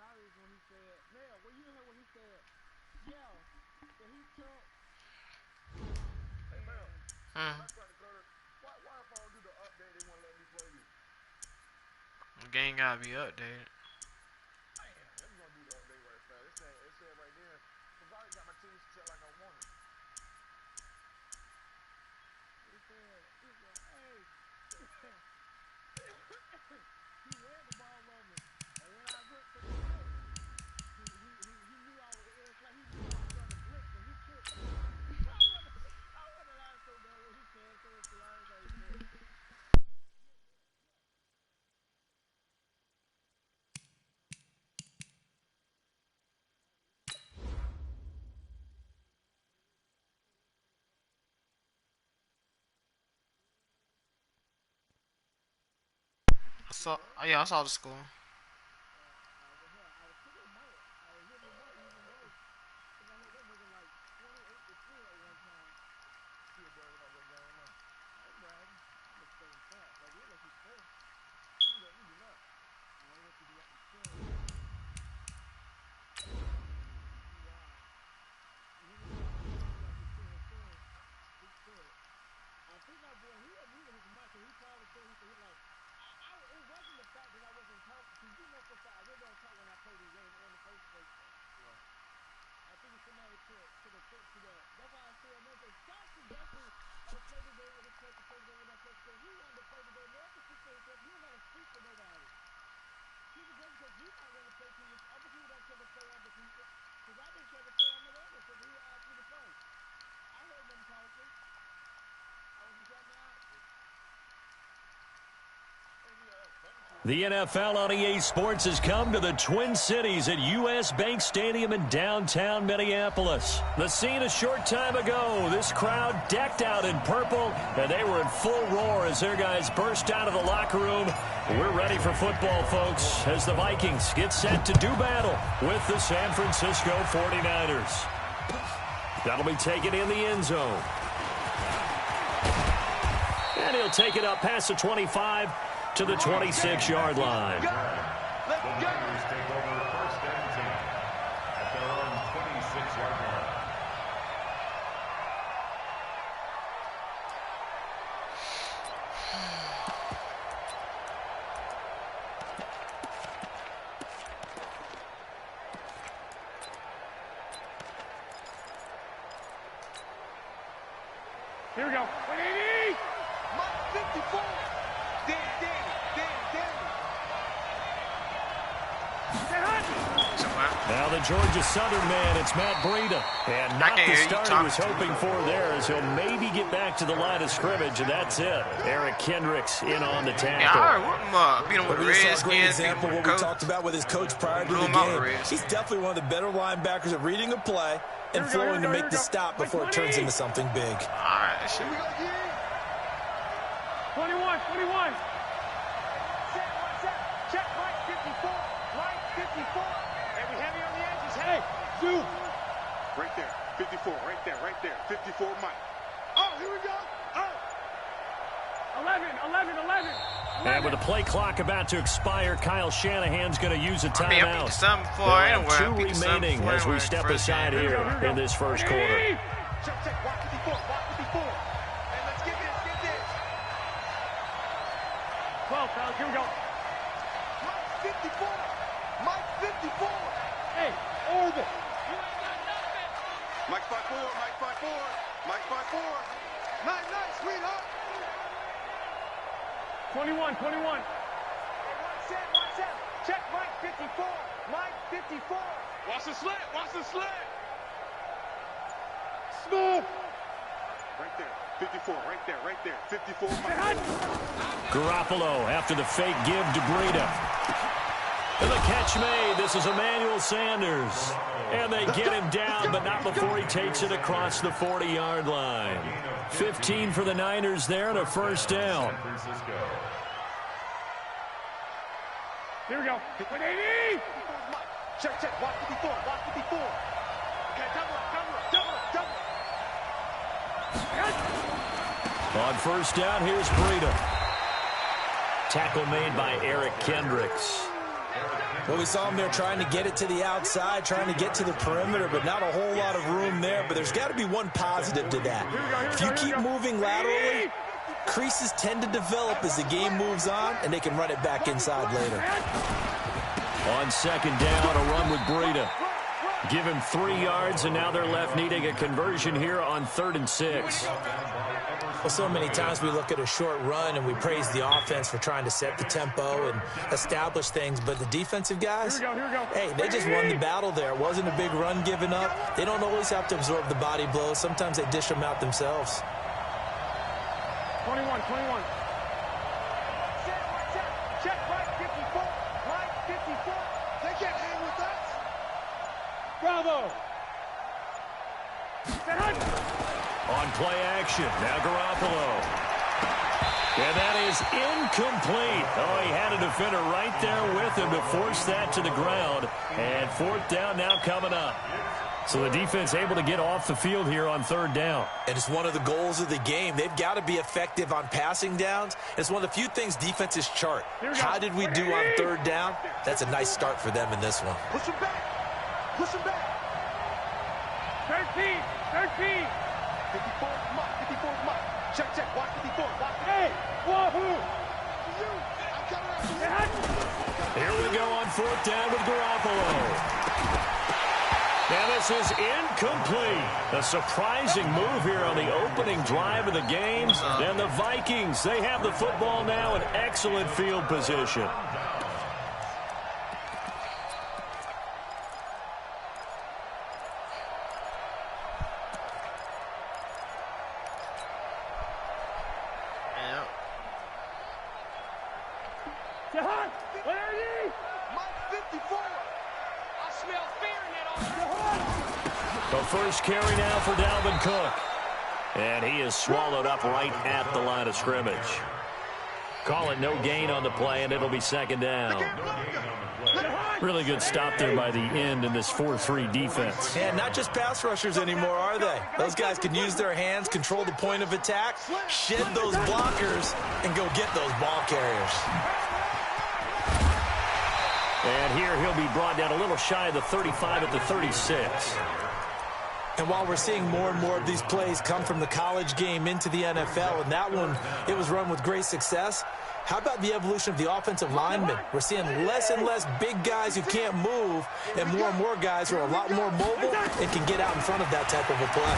hilarious when he said, "Man, were you here when he said, yeah, that he took Hey, Mel, Hmm. my son Curtis, why if I don't do the update, they won't let me play you? The game gotta be updated. Man, let me gonna do the update right fast. It said right there, because I already got my team set like I want it. he said, hey, he ran the ball on me. And when I went for the blitz, he knew I was, it's like he knew I was going to blitz, and he tripped me. I wanted to laugh so bad when he said it, so it's hilarious how he said it. I saw the score. I was pretty remote. I was hitting remote even worse. Because I had that nigga like 28-3 at one time. Still bragging about that game, man. I ain't bragging. I'm just saying facts. Like, it was his first. You let me do that. I ain't want to do that in film. Wow. And he was like his son. Big kid. I think our boy, he wasn't even his mic, and he probably said, he like, it wasn't the fact that I wasn't talking, because you know for a fact, I really don't talk when I play the game in the first place. Yeah. I think it's somebody to the foot to that. That's why I said, man, but Johnson definitely to play the game with his coach, to play the game with that coach, because he wanted to play the game. Never speak for himself. He don't got to speak for nobody. He's a good because he's not going to play people. Other people don't care to play other people. Because I didn't care to play other people, so he asked me to play. I heard them talking. I was just like, man, The NFL on EA Sports has come to the Twin Cities at U.S. Bank Stadium in downtown Minneapolis. The scene a short time ago, this crowd decked out in purple, and they were in full roar as their guys burst out of the locker room. We're ready for football, folks, as the Vikings get set to do battle with the San Francisco 49ers. That'll be taken in the end zone. And he'll take it up past the 25 to the 26-yard line. The Vikings take over first and 10 at their own 26-yard line. here we go. 180! Mike 54! Now the Georgia Southern man, it's Matt Breida. And not the start he was hoping for there, as he'll maybe get back to the line of scrimmage, and that's it. Eric Kendricks in on the tackle. Yeah, I heard beat him with the Redskins. Great example of what we talked about with his coach prior to the game. He's definitely one of the better linebackers at reading a play and flowing to make the stop before it turns into something big. All right, that shit. 21. Check Mike 54. Mike 54. Hey, we heavy on the edges. Hey, Zoo. Right there. 54. Right there. 54 Mike. Oh, here we go. Oh. 11. And with the play clock about to expire, Kyle Shanahan's going to use a timeout. I beat the sun before There anyway. are 2 remaining as we step aside here in this first quarter. Check. Watch 54. Hey, let's get this. 12, fellas, here we go. Mike 54. Hey, orbit. Mike 54. Mike 54. Nice, sweetheart. 21. Hey, watch out. Check Mike 54. Mike 54. Watch the slant. Smooth. Right there. 54. Right there. 54 Mike. Garoppolo after the fake give to Breida. And the catch made. This is Emmanuel Sanders. And they get him down, but not before he takes it across the 40-yard line. 15 for the Niners there and a first down. Here we go. 180. Check. Watch 54. Okay, double up. On first down, here's Breida. Tackle made by Eric Kendricks. Well, we saw him there trying to get it to the outside, trying to get to the perimeter, but not a whole lot of room there. But there's got to be one positive to that. If you keep moving laterally, creases tend to develop as the game moves on, and they can run it back inside later. On second down, a run with Breida. Give him 3 yards, and now they're left needing a conversion here on 3rd and 6. Well, so many times we look at a short run and we praise the offense for trying to set the tempo and establish things, but the defensive guys, hey, they just won the battle there. It wasn't a big run given up. They don't always have to absorb the body blows. Sometimes they dish them out themselves. 21. Check right 54. Right 54. They can't hang with us. Bravo. On play action, now Garoppolo. And that is incomplete. Oh, he had a defender right there with him to force that to the ground. And 4th down now coming up. So the defense able to get off the field here on 3rd down. And it's one of the goals of the game. They've got to be effective on passing downs. It's one of the few things defenses chart. How did we do on 3rd down? That's a nice start for them in this one. Push him back. Push him back. 13. 54 Mike. Check. Watch 54. Watch. Hey, wahoo. Here we go on 4th down with Garoppolo. And this is incomplete. A surprising move here on the opening drive of the game. And the Vikings, they have the football now in excellent field position. First carry now for Dalvin Cook. And he is swallowed up right at the line of scrimmage. Call it no gain on the play, and it'll be 2nd down. Really good stop there by the end in this 4-3 defense. Yeah, not just pass rushers anymore, are they? Those guys can use their hands, control the point of attack, shed those blockers, and go get those ball carriers. And here he'll be brought down a little shy of the 35 at the 36. And while we're seeing more and more of these plays come from the college game into the NFL, and that one, it was run with great success, how about the evolution of the offensive linemen? We're seeing less and less big guys who can't move, and more guys who are a lot more mobile and can get out in front of that type of a play.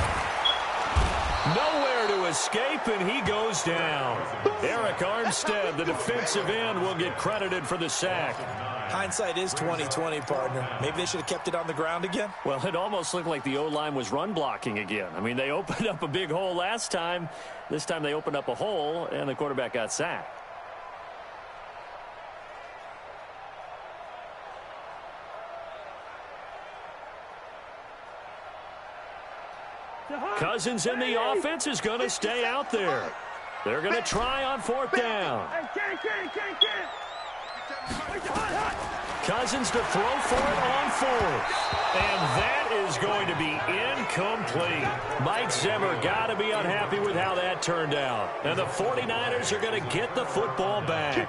Nowhere to escape, and he goes down. Eric Armstead, the defensive end, will get credited for the sack. Hindsight is 20/20, partner. Maybe they should have kept it on the ground again. Well, it almost looked like the O-line was run blocking again. I mean, they opened up a big hole last time. This time they opened up a hole, and the quarterback got sacked. Cousins in the offense is going to stay out there. They're going to try on 4th down. Cousins to throw for it on 4th. And that is going to be incomplete. Mike Zimmer got to be unhappy with how that turned out. And the 49ers are going to get the football back.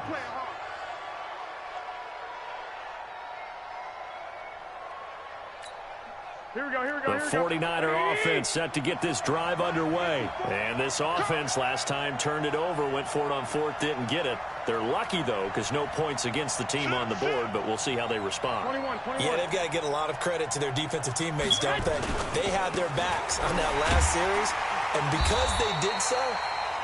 Here we go. The 49er offense set to get this drive underway. And this offense last time turned it over, went for it on 4th, didn't get it. They're lucky, though, because no points against the team on the board, but we'll see how they respond. 21. Yeah, they've got to get a lot of credit to their defensive teammates, don't they? They had their backs on that last series, and because they did so,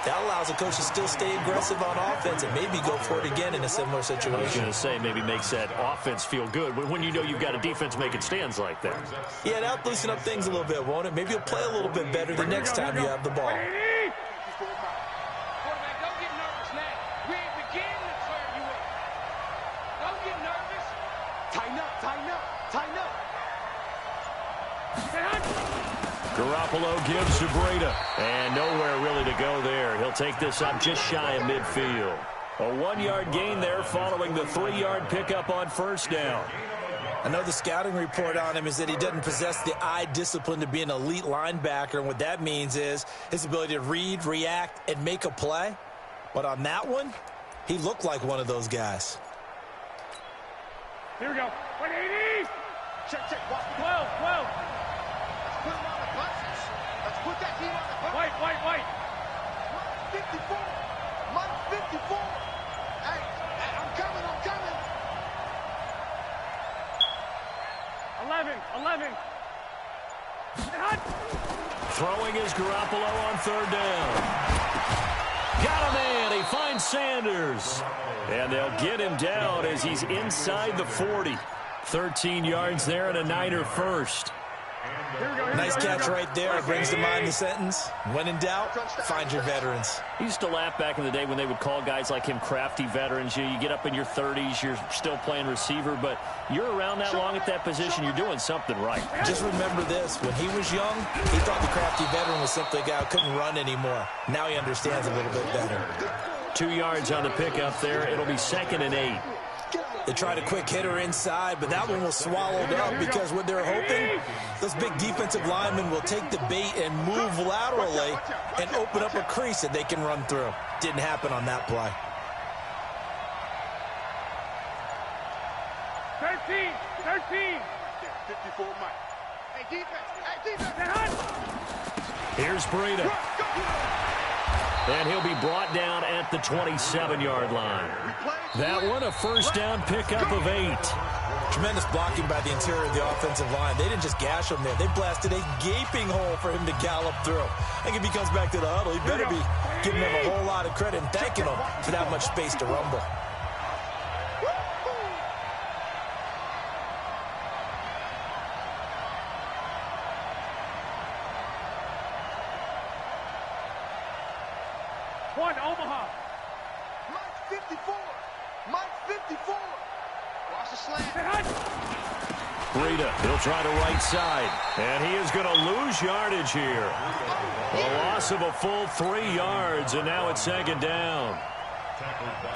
that allows a coach to still stay aggressive on offense and maybe go for it again in a similar situation. I was going to say maybe makes that offense feel good when you know you've got a defense making stands like that. Yeah, that'll loosen up things a little bit, won't it? Maybe you'll play a little bit better the next time you have the ball. Quarterback, don't get nervous now. We ain't beginning to clear you up. Don't get nervous. Tighten up. Garoppolo gives to Breida. And nowhere really to go there. He'll take this up just shy of midfield. A 1-yard gain there following the 3-yard pickup on 1st down. I know the scouting report on him is that he doesn't possess the eye discipline to be an elite linebacker. And what that means is his ability to read, react, and make a play. But on that one, he looked like one of those guys. Here we go. 180. Check, check. Watch the 12, 12. Let's put him on the buses. Let's put that team on the bus. White. Mike 54. Mike 54. Hey, I'm coming. 11. Throwing is Garoppolo on third down. Got a man. He finds Sanders. And they'll get him down as he's inside the 40. 13 yards there and a Niner first. Nice catch right there. Brings to mind the sentence. When in doubt, find your veterans. He used to laugh back in the day when they would call guys like him crafty veterans. You get up in your 30s, you're still playing receiver, but you're around that long at that position, you're doing something right. Just remember this. When he was young, he thought the crafty veteran was simply a guy who couldn't run anymore. Now he understands a little bit better. 2 yards on the pickup there. It'll be 2nd and 8. They tried a quick hitter inside, but that one was swallowed up because what they're hoping, those big defensive linemen will take the bait and move laterally and open up a crease that they can run through. Didn't happen on that play. 13. 54 Mike. Hey, defense. Here's Breida. And he'll be brought down at the 27-yard line. That one, a first down pickup of 8. Tremendous blocking by the interior of the offensive line. They didn't just gash him there. They blasted a gaping hole for him to gallop through. I think if he comes back to the huddle, he better be giving them a whole lot of credit and thanking them for that much space to rumble. Omaha. Mike 54. Mike 54. Watch the slant. Breida, he'll try the right side. And he is going to lose yardage here. A loss of a full 3 yards, and now it's 2nd down.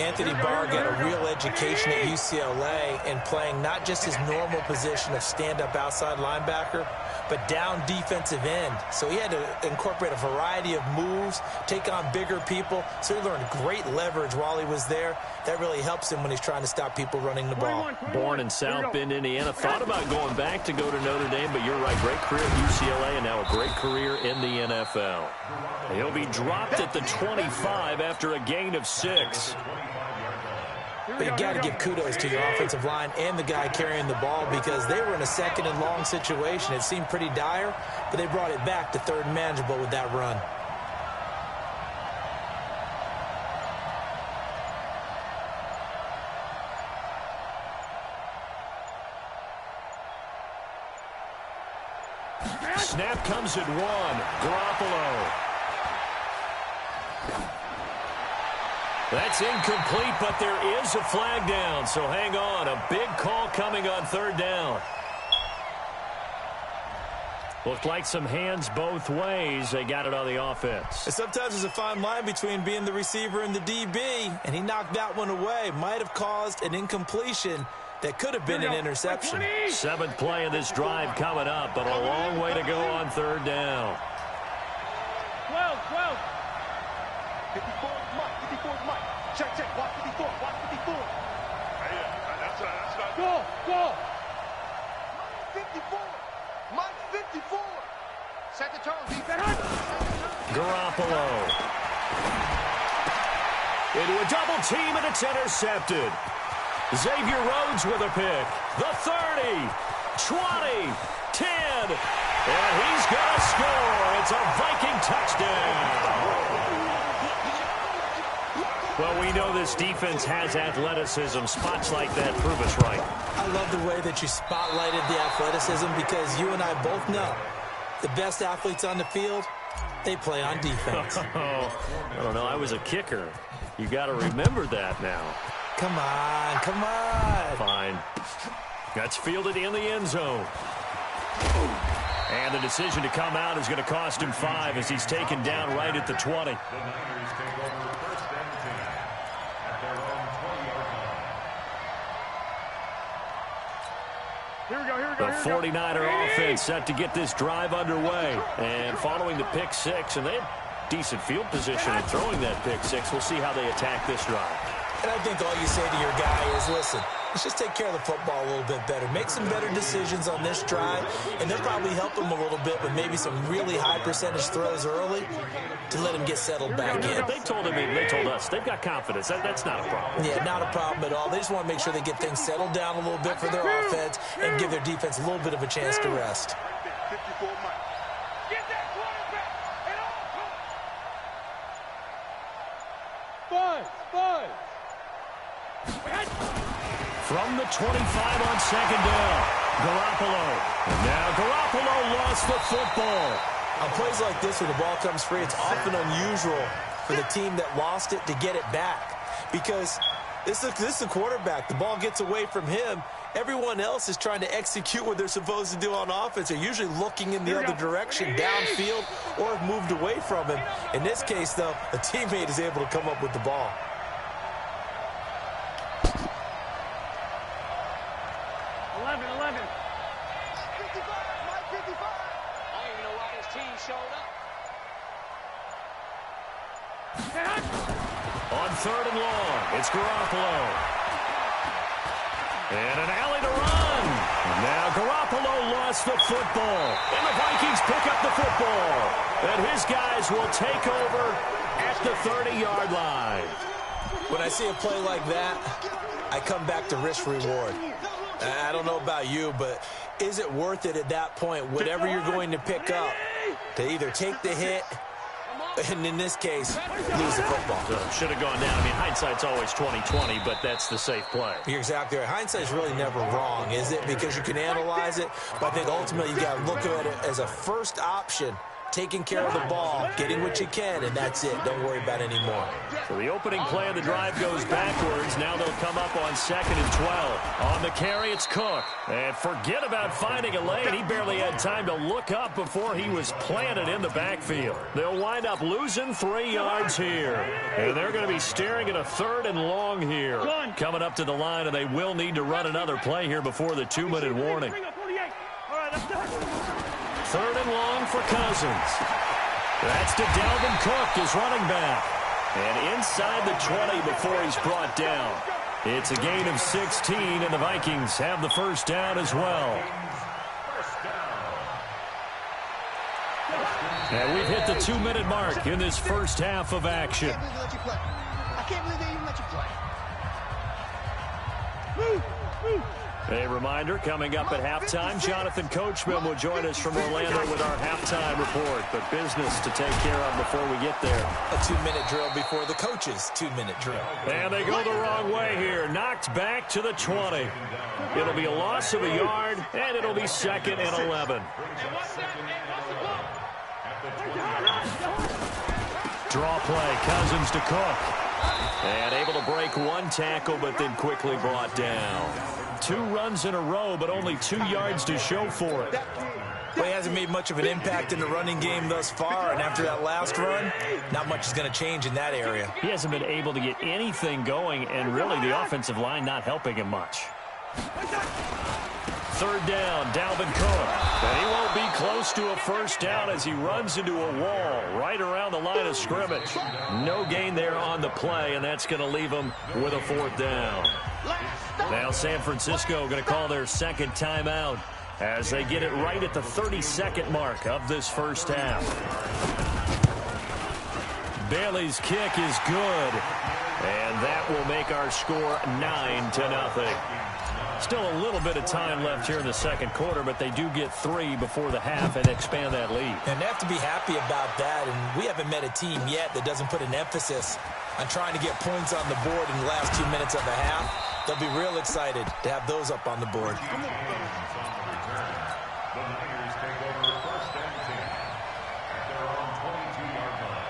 Anthony Barr got a real education at UCLA in playing not just his normal position of stand-up outside linebacker, but down defensive end. So he had to incorporate a variety of moves, take on bigger people. So he learned great leverage while he was there. That really helps him when he's trying to stop people running the ball. Born in South Bend, Indiana. Thought about going back to go to Notre Dame, but you're right. Great career at UCLA and now a great career in the NFL. He'll be dropped at the 25 after a gain of 6. But you got to give kudos to your offensive line and the guy carrying the ball because they were in a 2nd and long situation. It seemed pretty dire, but they brought it back to 3rd and manageable with that run. Snap comes at 1. Garoppolo. That's incomplete, but there is a flag down, so hang on. A big call coming on 3rd down. Looked like some hands both ways. They got it on the offense. And sometimes there's a fine line between being the receiver and the DB, and he knocked that one away. Might have caused an incompletion that could have been an interception. 7th play of this drive coming up, but a long way to go on 3rd down. 12. 54 Mike. Check. Watch 54. Watch 54. Hey, that's not Go. Mike 54. Mike 54. Set the tone, defense. Garoppolo. Into a double team, and it's intercepted. Xavier Rhodes with a pick. The 30, 20, 10, and he's going to score. It's a Viking touchdown. Well, we know this defense has athleticism. Spots like that prove us right. I love the way that you spotlighted the athleticism because you and I both know the best athletes on the field, they play on defense. I don't know. I was a kicker. You got to remember that now. Come on. Fine. That's fielded in the end zone. And the decision to come out is going to cost him 5 as he's taken down right at the 20. The Niners take over 1st and 10 at their own 20-yard line. Here we go. The 49er offense set to get this drive underway. And following the pick 6, and they had decent field position in throwing that pick 6. We'll see how they attack this drive. And I think all you say to your guy is, listen, let's just take care of the football a little bit better. Make some better decisions on this drive, and they'll probably help him a little bit with maybe some really high percentage throws early to let him get settled back in. They told us they've got confidence. That's not a problem. Yeah, not a problem at all. They just want to make sure they get things settled down a little bit for their offense and give their defense a little bit of a chance to rest. 54 Mike. Get that quarterback at all costs. From the 25 on second down, Garoppolo. And now Garoppolo lost the football. On plays like this where the ball comes free, it's often unusual for the team that lost it to get it back because this is the quarterback. The ball gets away from him. Everyone else is trying to execute what they're supposed to do on offense. They're usually looking in the other direction, downfield, or have moved away from him. In this case, though, a teammate is able to come up with the ball. 11. 55, Mike 55. I don't even know why this team showed up. On third and long, it's Garoppolo. And an alley to run. And now Garoppolo lost the football. And the Vikings pick up the football. And his guys will take over at the 30-yard line. When I see a play like that, I come back to risk-reward. I don't know about you, but is it worth it at that point, whatever you're going to pick up, to either take the hit and, in this case, lose the football? Should have gone down. I mean, hindsight's always 20/20, but that's the safe play. You're exactly right. Hindsight's really never wrong, is it? Because you can analyze it, but I think ultimately you got to look at it as a first option. Taking care of the ball, getting what you can, and that's it. Don't worry about any more. So the opening play of the drive goes backwards. Now they'll come up on 2nd and 12. On the carry, it's Cook. And forget about finding a lane. He barely had time to look up before he was planted in the backfield. They'll wind up losing 3 yards here. And they're going to be staring at a 3rd and long here. Coming up to the line, and they will need to run another play here before the 2-minute warning. 3rd and long for Cousins. That's to Dalvin Cook, his running back. And inside the 20 before he's brought down. It's a gain of 16, and the Vikings have the first down as well. And we've hit the 2-minute mark in this first half of action. I can't believe they even let you play. A reminder, coming up at halftime, Jonathan Coachman will join us from Orlando with our halftime report. But business to take care of before we get there. A 2-minute drill before the coach's 2-minute drill. And they go the wrong way here. Knocked back to the 20. It'll be a loss of a yard, and it'll be 2nd and 11. Draw play, Cousins to Cook. And able to break one tackle, but then quickly brought down. 2 runs in a row, but only 2 yards to show for it. Well, he hasn't made much of an impact in the running game thus far, and after that last run, not much is going to change in that area. He hasn't been able to get anything going, and really the offensive line not helping him much. 3rd down, Dalvin Cook. And he won't be close to a first down as he runs into a wall right around the line of scrimmage. No gain there on the play, and that's going to leave him with a 4th down. Now San Francisco going to call their 2nd timeout as they get it right at the 32nd mark of this first half. Bailey's kick is good, and that will make our score 9-0. Still a little bit of time left here in the second quarter, but they do get 3 before the half and expand that lead. And they have to be happy about that, and we haven't met a team yet that doesn't put an emphasis on trying to get points on the board in the last 2 minutes of the half. They'll be real excited to have those up on the board. The Niners take over 1st and 10 at their own 22-yard line.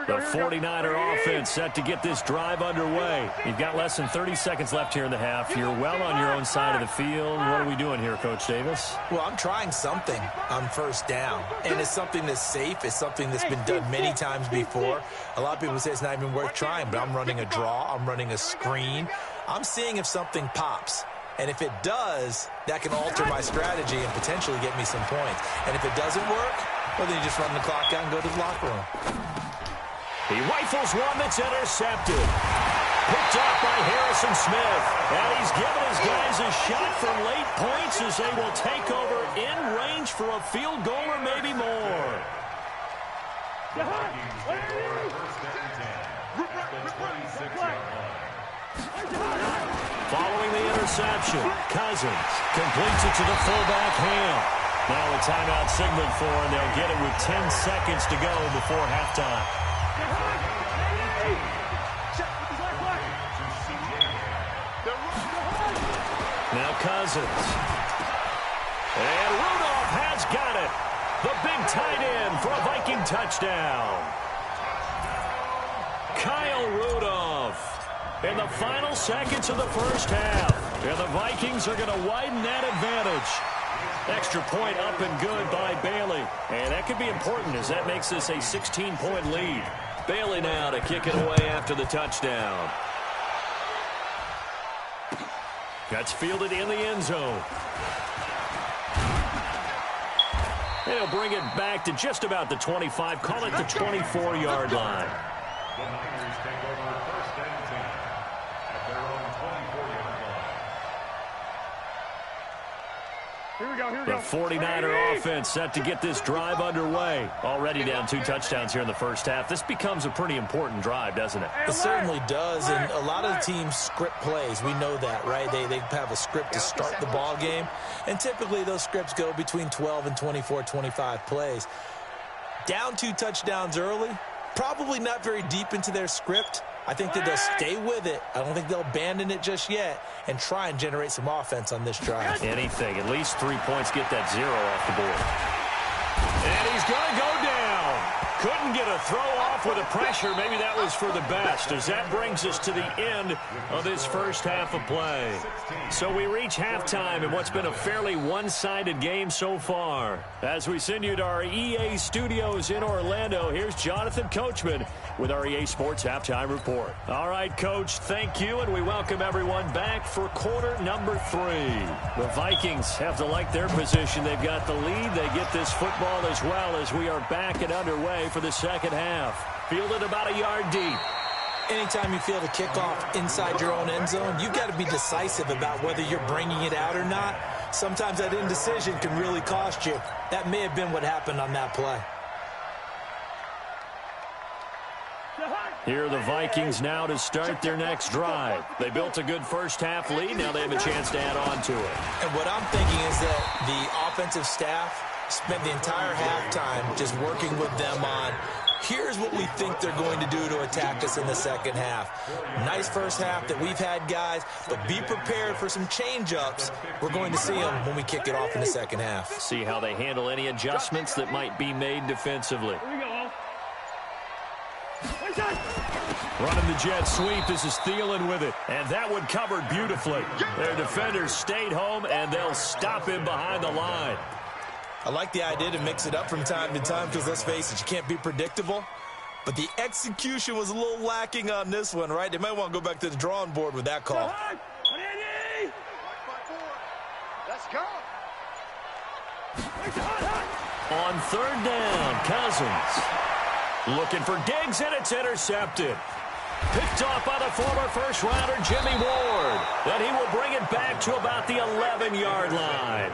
The 49er offense set to get this drive underway. You've got less than 30 seconds left here in the half. You're well on your own side of the field. What are we doing here, Coach Davis? Well, I'm trying something on 1st down, and it's something that's safe. It's something that's been done many times before. A lot of people say it's not even worth trying, but I'm running a draw. I'm running a screen. I'm seeing if something pops. And if it does, that can alter my strategy and potentially get me some points. And if it doesn't work, well, then you just run the clock out and go to the locker room. He rifles one that's intercepted. Picked off by Harrison Smith. And he's given his guys a shot for late points as they will take over in range for a field goal or maybe more. The Vikings take over first and 10 at the 26-yard line. Following the interception, Cousins completes it to the fullback Ham. Now a timeout signaled for, and they'll get it with 10 seconds to go before halftime. Now Cousins. And Rudolph has got it. The big tight end for a Viking touchdown. Kyle Rudolph. In the final seconds of the first half. And the Vikings are going to widen that advantage. Extra point up and good by Bailey. And that could be important as that makes this a 16-point lead. Bailey now to kick it away after the touchdown. That's fielded in the end zone. And he'll bring it back to just about the 25. Call it the 24-yard line. The Niners take over first and 10 at their own 24-yard line. Here we go, here we The go. 49er offense set to get this drive underway. Already down 2 touchdowns here in the first half. This becomes a pretty important drive, doesn't it? It certainly does, and a lot of the teams script plays. We know that, right? They have a script to start the ball game, and typically those scripts go between 12 and 24, 25 plays. Down 2 touchdowns early, probably not very deep into their script. I think that they'll stay with it. I don't think they'll abandon it just yet and try and generate some offense on this drive. Anything. At least 3 points get that 0 off the board. And he's going to go down. Couldn't get a throw off with the pressure. Maybe that was for the best, as that brings us to the end of this first half of play. So we reach halftime in what's been a fairly one-sided game so far. As we send you to our EA studios in Orlando, here's Jonathan Coachman with our EA Sports Halftime Report. All right, Coach, thank you, and we welcome everyone back for quarter number 3. The Vikings have to like their position. They've got the lead. They get this football as well as we are back and underway for the second half. Fielded about a yard deep. Anytime you field a kickoff inside your own end zone, you've got to be decisive about whether you're bringing it out or not. Sometimes that indecision can really cost you. That may have been what happened on that play. Here are the Vikings now to start their next drive. They built a good first half lead. Now they have a chance to add on to it. And what I'm thinking is that the offensive staff spent the entire halftime just working with them on, here's what we think they're going to do to attack us in the second half. Nice first half that we've had, guys, but be prepared for some change-ups. We're going to see them when we kick it off in the second half. See how they handle any adjustments that might be made defensively. Here we go. Running the jet sweep. This is Thielen with it. And that one covered beautifully. Their defenders stayed home, and they'll stop him behind the line. I like the idea to mix it up from time to time because, let's face it, you can't be predictable. But the execution was a little lacking on this one, right? They might want to go back to the drawing board with that call. Let's go. On third down, Cousins. Looking for Diggs, and it's intercepted. Picked off by the former first-rounder Jimmy Ward. Then he will bring it back to about the 11-yard line.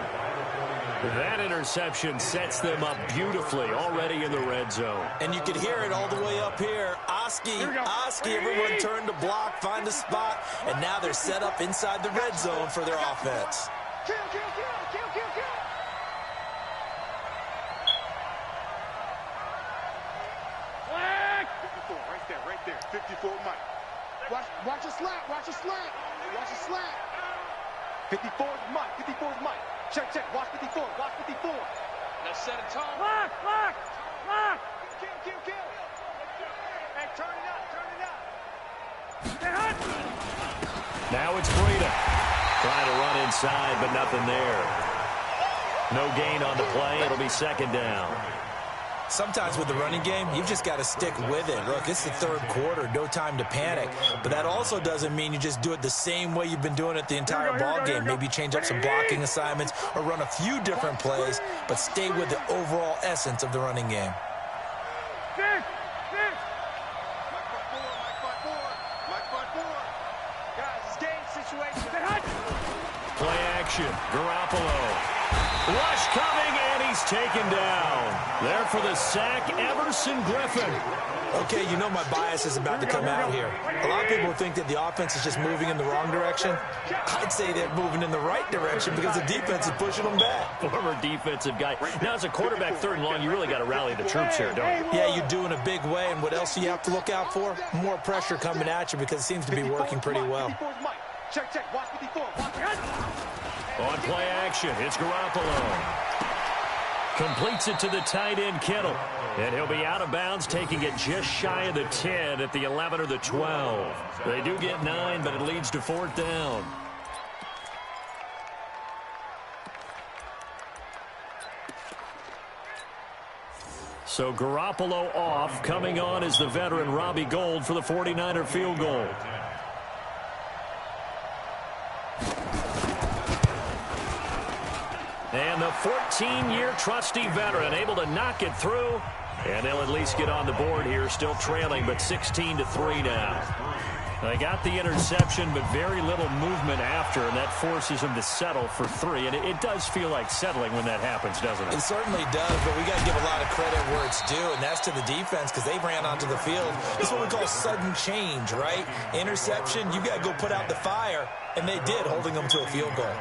That interception sets them up beautifully already in the red zone. And you could hear it all the way up here. Oski, everyone turned to block, find a spot, and now they're set up inside the red zone for their offense. Kill, kill, kill, kill, kill, kill. Right there. 54 Mike. Watch a slant. Watch a slant. Watch a slant. 54 is Mike. 54 is Mike. Check. Watch 54. Watch 54. Let's set a tone. Lock. Kill. Hey, turn it up. Now it's Breida. Trying to run inside, but nothing there. No gain on the play. It'll be second down. Sometimes with the running game, you've just got to stick with it. Look, it's the third quarter, no time to panic. But that also doesn't mean you just do it the same way you've been doing it the entire ball game. Maybe change up some blocking assignments or run a few different plays, but stay with the overall essence of the running game. play action. Garoppolo. Rush coming, and he's taken down. There for the sack, Everson Griffin. Okay, you know my bias is about to come out here. A lot of people think that the offense is just moving in the wrong direction. I'd say they're moving in the right direction because the defense is pushing them back. Former defensive guy. Now, as a quarterback, 3rd and long, you really got to rally the troops here, don't you? Yeah, you do in a big way, and what else do you have to look out for? More pressure coming at you because it seems to be working pretty well. Check, check, watch 54. On play action, it's Garoppolo. Completes it to the tight end, Kittle. And he'll be out of bounds, taking it just shy of the 10 at the 11 or the 12. They do get 9, but it leads to 4th down. So Garoppolo off. Coming on is the veteran Robbie Gould for the 49er field goal. And the 14-year trusty veteran able to knock it through. And they'll at least get on the board here, still trailing, but 16-3 now. They got the interception, but very little movement after, and that forces them to settle for 3. And it does feel like settling when that happens, doesn't it? It certainly does, but we got to give a lot of credit where it's due, and that's to the defense because they ran onto the field. This is what we call sudden change, right? Interception, you got to go put out the fire, and they did, holding them to a field goal.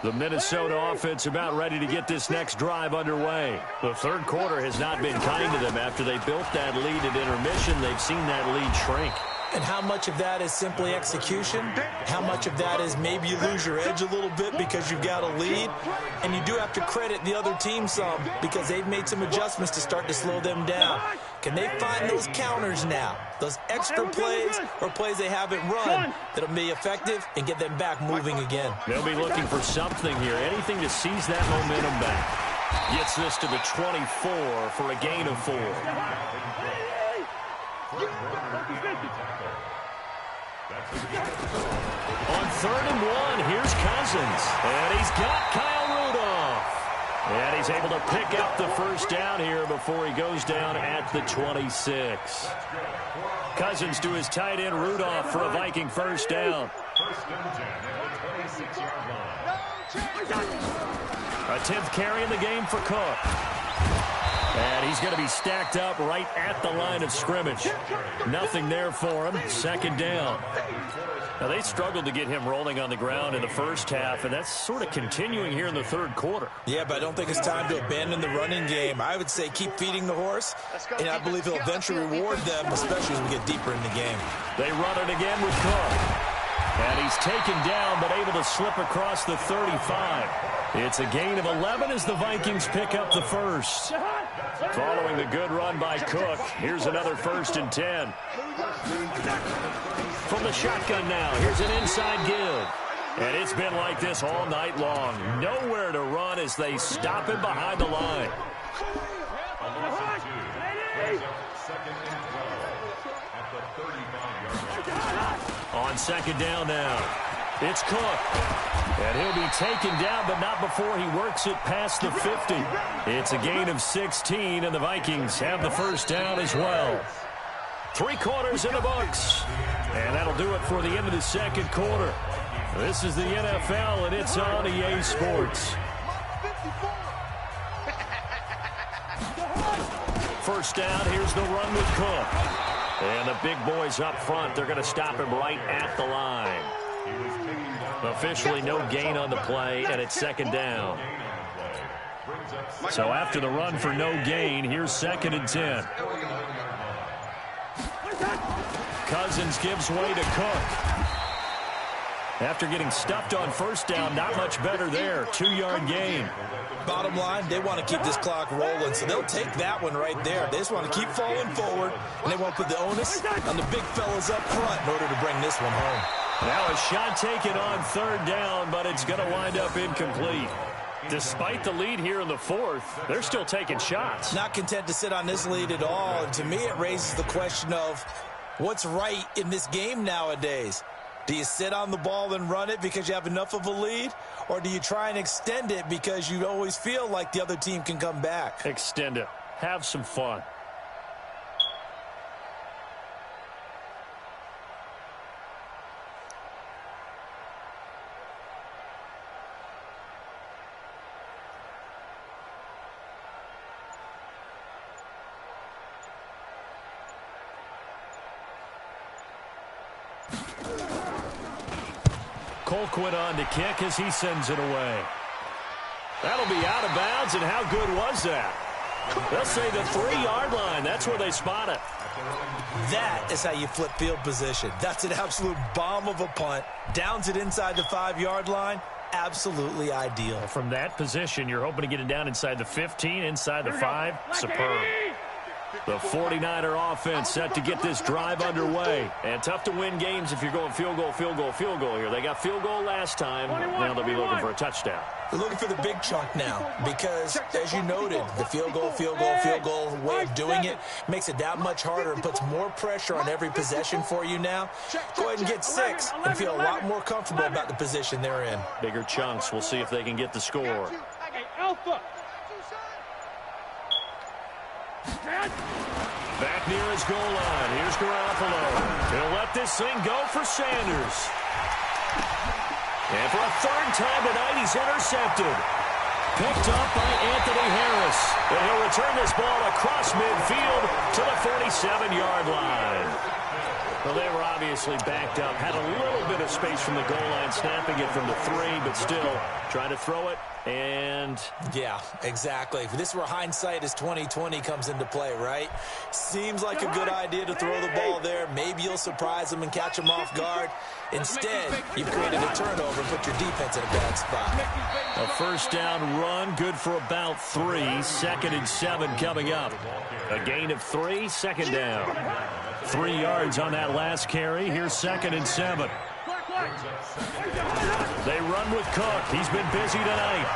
The Minnesota offense about ready to get this next drive underway. The 3rd quarter has not been kind to them. After they built that lead at intermission, they've seen that lead shrink. And how much of that is simply execution? How much of that is maybe you lose your edge a little bit because you've got a lead? And you do have to credit the other team some because they've made some adjustments to start to slow them down. Can they find those counters now? Those extra plays or plays they haven't run that'll be effective and get them back moving again? They'll be looking for something here. Anything to seize that momentum back. Gets this to the 24 for a gain of 4. On 3rd and 1, here's Cousins. And he's got Kyle Rudolph. And he's able to pick up the 1st down here before he goes down at the 26. Cousins to his tight end Rudolph for a Viking 1st down. 1st and 10 at the 26-yard line. A 10th carry in the game for Cook. And he's going to be stacked up right at the line of scrimmage. Nothing there for him. 2nd down. Now, they struggled to get him rolling on the ground in the 1st half, and that's sort of continuing here in the 3rd quarter. Yeah, but I don't think it's time to abandon the running game. I would say keep feeding the horse, and I believe he'll eventually reward them, especially as we get deeper in the game. They run it again with Cook. And he's taken down, but able to slip across the 35. It's a gain of 11 as the Vikings pick up the 1st. Following the good run by Cook, here's another 1st and 10. From the shotgun now, here's an inside give. And it's been like this all night long. Nowhere to run as they stop him behind the line. On 2nd down now, it's Cook. And he'll be taken down, but not before he works it past the 50. It's a gain of 16, and the Vikings have the 1st down as well. 3 quarters in the books. And that'll do it for the end of the 2nd quarter. This is the NFL, and it's on EA Sports. 1st down, here's the run with Cook. And the big boys up front, they're going to stop him right at the line. Officially no gain on the play, and it's 2nd down. So after the run for no gain, here's 2nd and 10. Cousins gives way to Cook. After getting stuffed on 1st down, not much better there. 2-yard gain. Bottom line, they want to keep this clock rolling, so they'll take that one right there. They just want to keep falling forward, and they want to put the onus on the big fellas up front in order to bring this one home. Now a shot taken on 3rd down, but it's going to wind up incomplete. Despite the lead here in the 4th, they're still taking shots. Not content to sit on this lead at all. And to me, it raises the question of what's right in this game nowadays. Do you sit on the ball and run it because you have enough of a lead? Or do you try and extend it because you always feel like the other team can come back? Extend it. Have some fun. Colquitt on to kick as he sends it away. That'll be out of bounds, and how good was that? They'll say the 3-yard line. That's where they spot it. That is how you flip field position. That's an absolute bomb of a punt. Downs it inside the 5-yard line. Absolutely ideal. From that position, you're hoping to get it down inside the 15, inside the 5. Superb. The 49er offense set to get this drive underway. And tough to win games if you're going field goal, field goal, field goal here. They got field goal last time. Now they'll be looking for a touchdown. They're looking for the big chunk now because, as you noted, the field goal, field goal, field goal way of doing it makes it that much harder and puts more pressure on every possession for you now. Go ahead and get 6 and feel a lot more comfortable about the position they're in. Bigger chunks. We'll see if they can get the score. Alpha. Back near his goal line. Here's Garoppolo. He'll let this thing go for Sanders. And for a 3rd time tonight, he's intercepted. Picked up by Anthony Harris. And he'll return this ball across midfield to the 47-yard line. Well, they were obviously backed up. Had a little bit of space from the goal line, snapping it from the 3, but still trying to throw it. And yeah, exactly. This is where hindsight is 20/20 comes into play, right? Seems like a good idea to throw the ball there. Maybe you'll surprise them and catch them off guard. Instead, you've created a turnover and put your defense in a bad spot. A 1st down run, good for about 3. 2nd and 7 coming up. A gain of 3, 2nd down. 3 yards on that last carry. Here's 2nd and 7. They run with Cook. He's been busy tonight.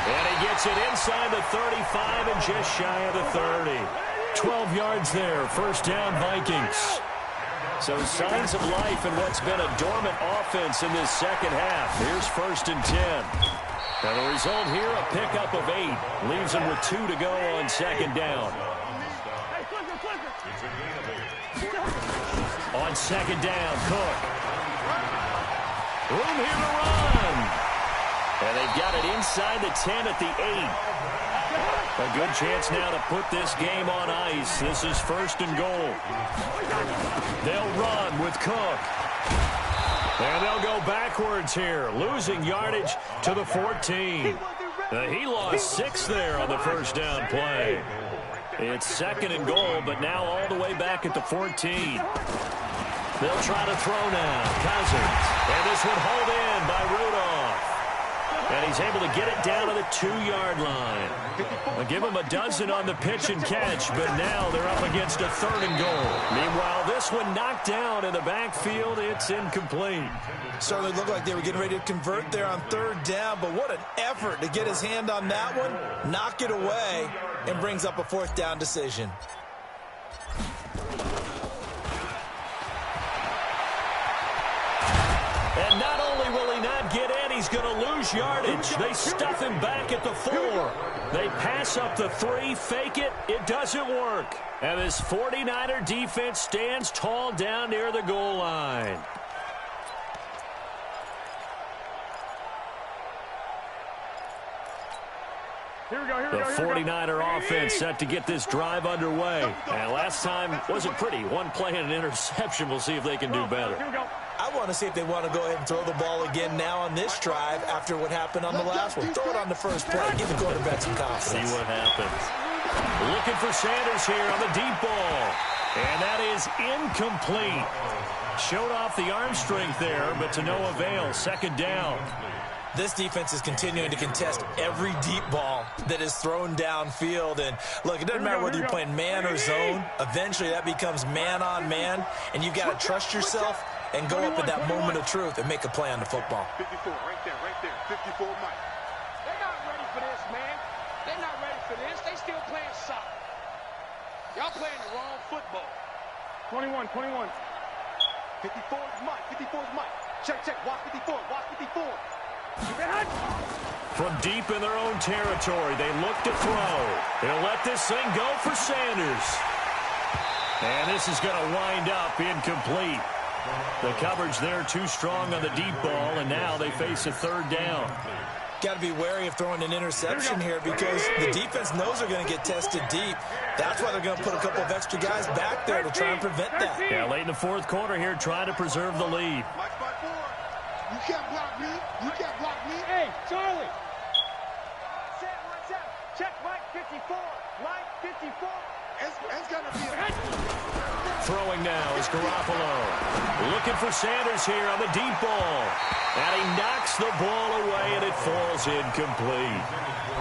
And he gets it inside the 35 and just shy of the 30. 12 yards there. 1st down, Vikings. So signs of life in what's been a dormant offense in this 2nd half. Here's 1st and 10. And the result here, a pickup of 8. Leaves them with 2 to go on 2nd down. On 2nd down, Cook. Room here to run. And they've got it inside the 10 at the 8. A good chance now to put this game on ice. This is 1st and goal. They'll run with Cook. And they'll go backwards here, losing yardage to the 14. He lost 6 there on the 1st down play. It's 2nd and goal, but now all the way back at the 14. They'll try to throw now. Cousins. And this one hauled in by Rudolph. And he's able to get it down to the 2-yard line. They'll give him a dozen on the pitch and catch, but now they're up against a 3rd and goal. Meanwhile, this one knocked down in the backfield. It's incomplete. Certainly looked like they were getting ready to convert there on 3rd down, but what an effort to get his hand on that one, knock it away, and brings up a 4th down decision. And not only will he not get in, he's going to lose yardage. They stuff him back at the 4. They pass up the 3, fake it. It doesn't work. And this 49er defense stands tall down near the goal line. The 49er offense set to get this drive underway. And last time wasn't pretty. One play and an interception. We'll see if they can do better. I want to see if they want to go ahead and throw the ball again now on this drive after what happened on the last one. Throw it on the first play. Give the quarterback some confidence. See what happens. Looking for Sanders here on the deep ball. And that is incomplete. Showed off the arm strength there, but to no avail. 2nd down. This defense is continuing to contest every deep ball that is thrown downfield. And, look, it doesn't matter whether you're playing man or zone. Eventually, that becomes man-on-man, and you've got to trust yourself and go up at that moment of truth and make a play on the football. 54, right there, 54 Mike. They're not ready for this, man. They're not ready for this. They still playing soccer. Y'all playing the wrong football. 21. 54 54 is Mike. 54 is Mike. Check, check. Watch 54. Watch 54. From deep in their own territory, they look to throw. They'll let this thing go for Sanders. And this is going to wind up incomplete. The coverage there too strong on the deep ball, and now they face a third down. Got to be wary of throwing an interception here because the defense knows they're going to get tested deep. That's why they're going to put a couple of extra guys back there to try and prevent that. Yeah, late in the fourth quarter here, trying to preserve the lead. You can't block me. You can't block me. Hey, Charlie. Set, watch out. Check Mike 54. Mike 54. It's going to be a... Throwing now is Garoppolo. Looking for Sanders here on the deep ball. And he knocks the ball away, and it falls incomplete.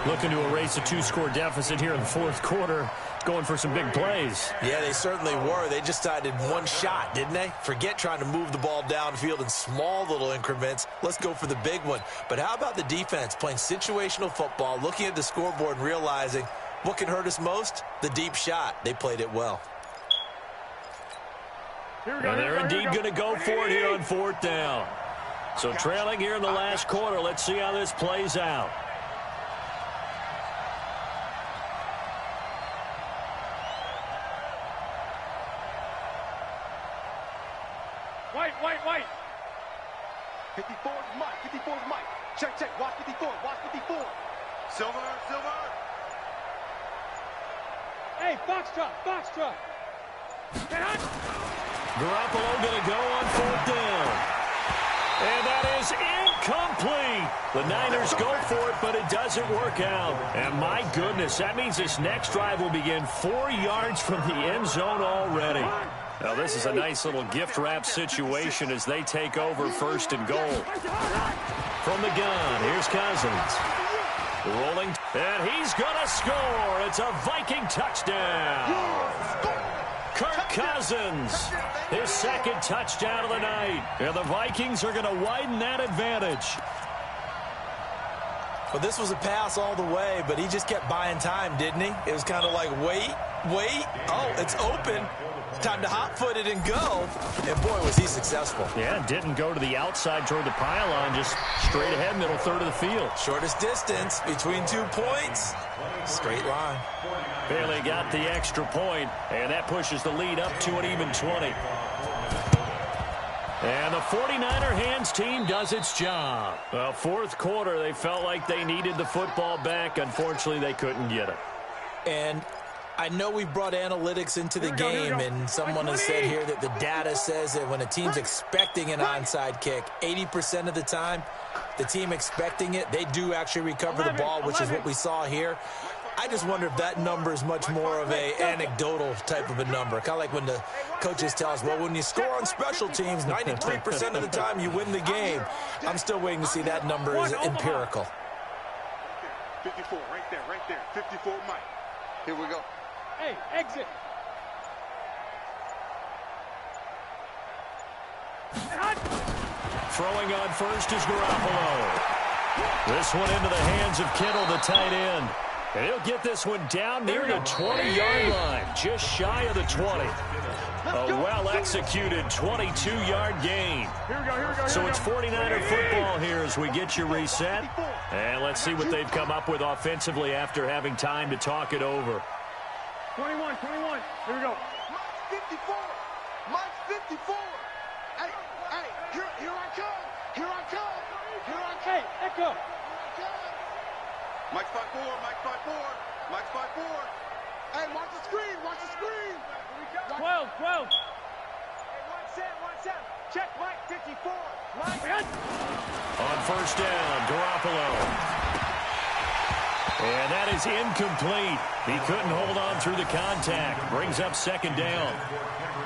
Looking to erase a two-score deficit here in the fourth quarter. Going for some big plays. Yeah, they certainly were. They just decided one shot, didn't they? Forget trying to move the ball downfield in small little increments. Let's go for the big one. But how about the defense playing situational football, looking at the scoreboard and realizing what can hurt us most? The deep shot. They played it well. And they're indeed going to go for it here on fourth down. So trailing here in the last quarter. Let's see how this plays out. White. 54 is Mike. 54 is Mike. Check, check. Watch 54. Watch 54. Silver. Hey, Foxtrot. Garoppolo going to go on fourth down. And that is incomplete. The Niners go for it, but it doesn't work out. And my goodness, that means this next drive will begin 4 yards from the end zone already. Now, this is a nice little gift wrap situation as they take over first and goal. From the gun, here's Cousins. Rolling, and he's going to score. It's a Viking touchdown. Kirk Cousins, his second touchdown of the night. And the Vikings are going to widen that advantage. Well, this was a pass all the way, but he just kept buying time, didn't he? It was kind of like, wait. Oh, it's open. Time to hot-foot it and go. And, boy, was he successful. Yeah, didn't go to the outside toward the pylon, just straight ahead, middle third of the field. Shortest distance between 2 points. Straight line. Bailey got the extra point, and that pushes the lead up to an even 20. And the 49er hands team does its job. Well, fourth quarter, they felt like they needed the football back. Unfortunately, they couldn't get it. And I know we brought analytics into the game, and someone has said here that the data says that when a team's expecting an onside kick, 80% of the time, the team expecting it, they do actually recover the ball, which is what we saw here. I just wonder if that number is much more of a anecdotal type of a number. Kind of like when the coaches tell us, well, when you score on special teams, 93% of the time you win the game. I'm still waiting to see that number is empirical. 54, right there. 54, Mike. Here we go. Hey, exit. Throwing on first is Garoppolo. This one into the hands of Kittle, the tight end. And he'll get this one down near the 20-yard line, just shy of the 20. A well-executed 22-yard gain. So it's 49er football here as we get you reset. And let's see what they've come up with offensively after having time to talk it over. 21. Here we go. Mike's 54. Mike's 54. Hey, here I come. Hey, Echo. Mike's 5'4", Mike's 5'4", Mike's 5'4". Hey, watch the screen. 12. Hey, watch out. Check Mike 54. Mike. On first down, Garoppolo. And that is incomplete. He couldn't hold on through the contact. Brings up second down.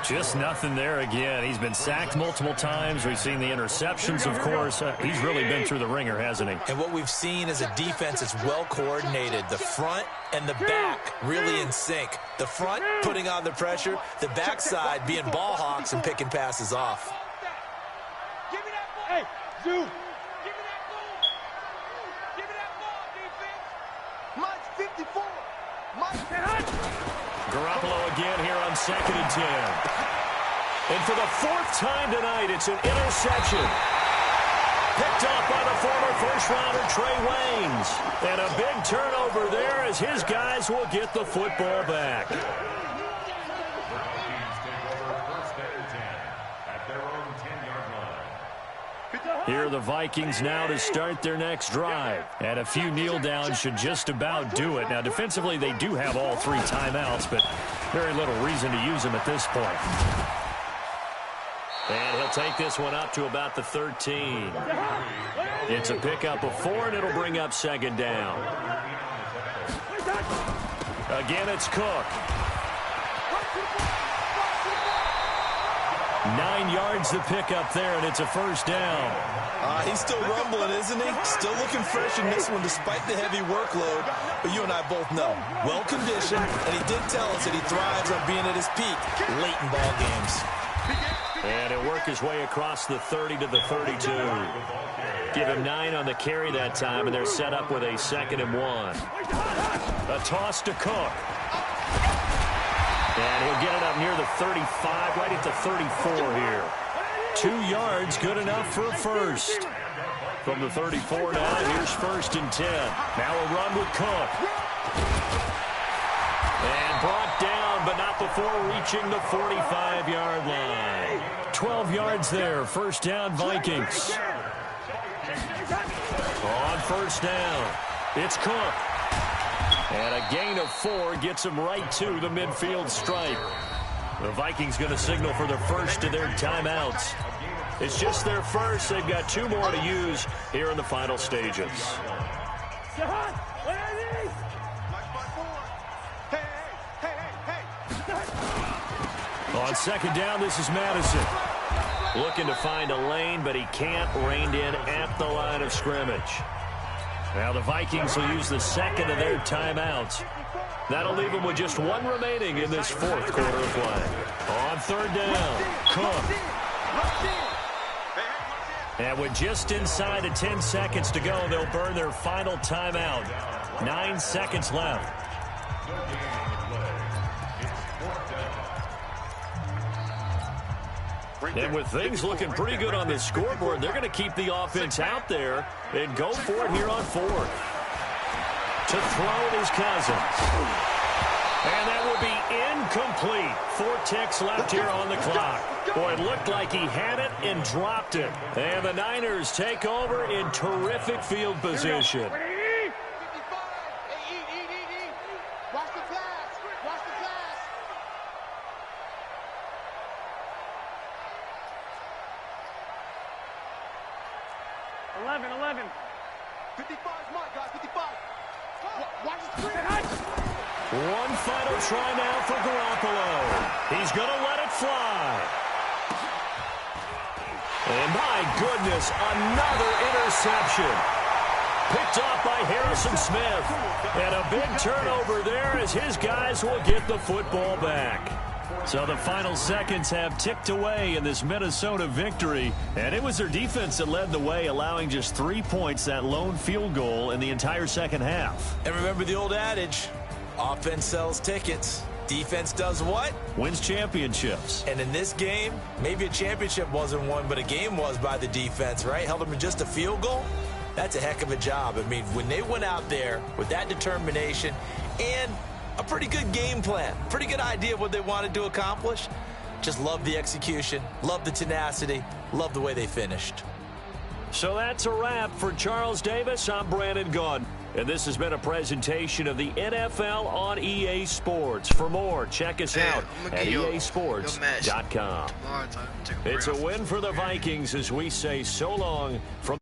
Just nothing there again. He's been sacked multiple times. We've seen the interceptions, of course. He's really been through the ringer, hasn't he? And what we've seen is a defense that's well coordinated. The front and the back really in sync. The front putting on the pressure. The backside being ball hawks and picking passes off. Give me that ball. Hey, Zoo. Give me that ball, defense. Mike's 54. Garoppolo again here on 2nd and 10. And for the fourth time tonight, it's an interception. Picked off by the former first-rounder Trey Waynes. And a big turnover there as his guys will get the football back. Here are the Vikings now to start their next drive. And a few kneel downs should just about do it. Now, defensively, they do have all 3 timeouts, but very little reason to use them at this point. And he'll take this one up to about the 13. It's a pickup of 4, and it'll bring up second down. Again, it's Cook. 9 yards to pick up there, and it's a first down. He's still rumbling, isn't he? Still looking fresh in this one despite the heavy workload. But you and I both know, well-conditioned, and he did tell us that he thrives on being at his peak late in ball games. And he'll work his way across the 30 to the 32. Give him 9 on the carry that time, and they're set up with a 2nd and 1. A toss to Cook. And he'll get it up near the 35, right at the 34 here. 2 yards, good enough for a first. From the 34 now, here's 1st and 10. Now a run with Cook. And brought down, but not before reaching the 45-yard line. 12 yards there, first down Vikings. On first down, it's Cook. And a gain of 4 gets him right to the midfield stripe. The Vikings going to signal for the first of their timeouts. It's just their first. They've got 2 more to use here in the final stages. On second down, this is Madison. Looking to find a lane, but he can't. Reined in at the line of scrimmage. Now the Vikings will use the 2nd of their timeouts. That'll leave them with just 1 remaining in this 4th quarter of play. On 3rd down, Cook. And with just inside of 10 seconds to go, they'll burn their final timeout. 9 seconds left. And with things looking pretty good on the scoreboard, they're going to keep the offense out there and go for it here on 4th. To throw it is Cousins. And that will be incomplete. 4 ticks left here on the clock. Boy, it looked like he had it and dropped it. And the Niners take over in terrific field position. Watch the pass. Watch the pass. 11. 55's mine, guys. 55. Watch the screen. One final try now for Garoppolo. He's going to let it fly. And my goodness, another interception. Picked off by Harrison Smith. And a big turnover there as his guys will get the football back. So the final seconds have ticked away in this Minnesota victory. And it was their defense that led the way, allowing just 3 points, that lone field goal in the entire second half. And remember the old adage, offense sells tickets. Defense does what? Wins championships. And in this game, maybe a championship wasn't won, but a game was by the defense, right? Held them to just a field goal. That's a heck of a job. I mean, when they went out there with that determination and a pretty good game plan, pretty good idea of what they wanted to accomplish, just love the execution, love the tenacity, love the way they finished. So that's a wrap for Charles Davis. I'm Brandon Gaudin. And this has been a presentation of the NFL on EA Sports. For more, check us out at EASports.com. It's a win for the Vikings as we say so long from